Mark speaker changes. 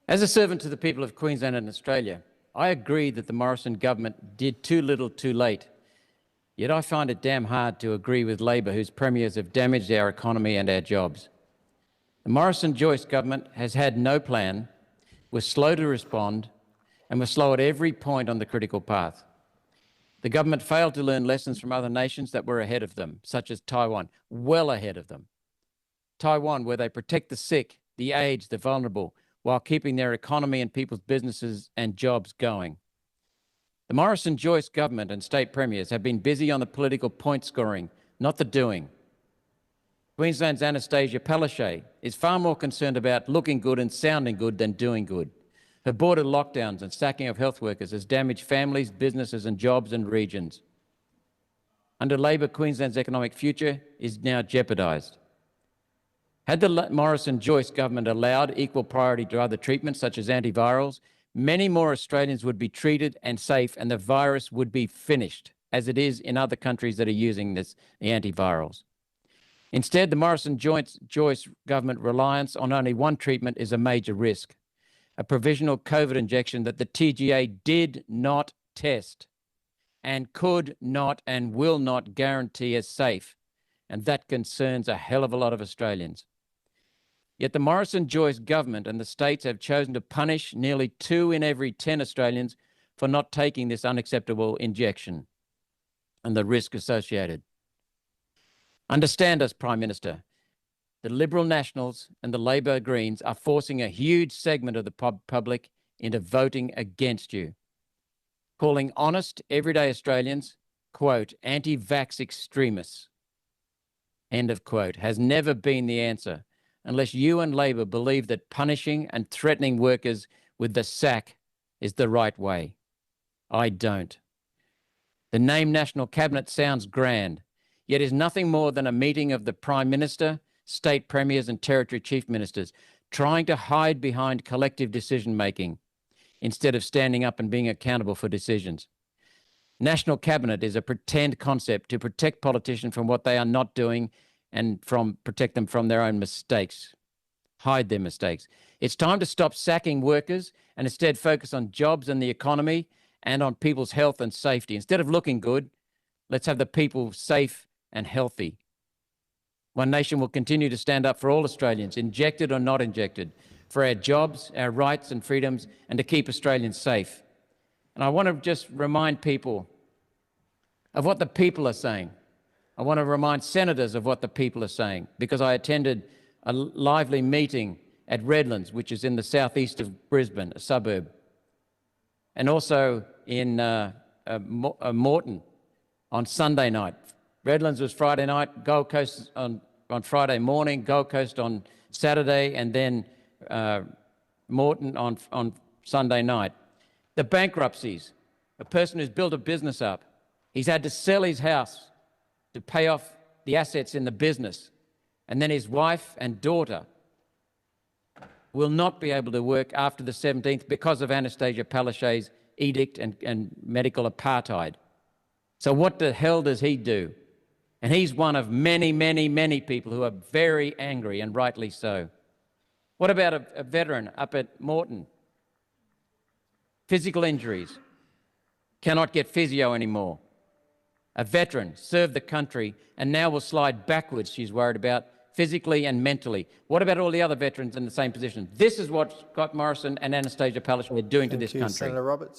Speaker 1: As a servant to the people of Queensland and Australia, I agree that the Morrison government did too little too late. Yet I find it damn hard to agree with Labor, whose premiers have damaged our economy and our jobs. The Morrison-Joyce government has had no plan, was slow to respond, and was slow at every point on the critical path. The government failed to learn lessons from other nations that were ahead of them, such as Taiwan, well ahead of them. Taiwan, where they protect the sick, the aged, the vulnerable, while keeping their economy and people's businesses and jobs going. The Morrison-Joyce government and state premiers have been busy on the political point scoring, not the doing. Queensland's Annastacia Palaszczuk is far more concerned about looking good and sounding good than doing good. Her border lockdowns and sacking of health workers has damaged families, businesses and jobs and regions. Under Labor, Queensland's economic future is now jeopardised. Had the Morrison-Joyce government allowed equal priority to other treatments such as antivirals, many more Australians would be treated and safe and the virus would be finished, as it is in other countries that are using the antivirals. Instead, the Morrison-Joyce government reliance on only one treatment is a major risk, a provisional COVID injection that the TGA did not test and could not and will not guarantee as safe, and that concerns a hell of a lot of Australians. Yet the Morrison-Joyce government and the states have chosen to punish nearly 2 in every 10 Australians for not taking this unacceptable injection and the risk associated. Understand us, Prime Minister. The Liberal Nationals and the Labor Greens are forcing a huge segment of the public into voting against you, calling honest, everyday Australians, quote, anti-vax extremists, end of quote, has never been the answer, unless you and Labor believe that punishing and threatening workers with the sack is the right way. I don't. The name National Cabinet sounds grand, yet is nothing more than a meeting of the Prime Minister, state premiers and territory chief ministers trying to hide behind collective decision-making instead of standing up and being accountable for decisions. National Cabinet is a pretend concept to protect politicians from what they are not doing and protect them from their own mistakes, hide their mistakes. It's time to stop sacking workers and instead focus on jobs and the economy and on people's health and safety. Instead of looking good, let's have the people safe and healthy. One Nation will continue to stand up for all Australians, injected or not injected, for our jobs, our rights and freedoms, and to keep Australians safe. And I want to just remind people of what the people are saying. I want to remind senators of what the people are saying, because I attended a lively meeting at Redlands, which is in the southeast of Brisbane, a suburb, and also in Moreton on Sunday night. Redlands was Friday night, Gold Coast on Friday morning, Gold Coast on Saturday, and then Moreton on Sunday night. The bankruptcies, a person who's built a business up, he's had to sell his house to pay off the assets in the business, and then his wife and daughter will not be able to work after the 17th because of Annastacia Palaszczuk's edict and medical apartheid. So what the hell does he do? And he's one of many, many, many people who are very angry, and rightly so. What about a veteran up at Moreton? Physical injuries, cannot get physio anymore. A veteran served the country and now will slide backwards, she's worried about, physically and mentally. What about all the other veterans in the same position? This is what Scott Morrison and Annastacia Palaszczuk are doing to this country.
Speaker 2: Senator Roberts.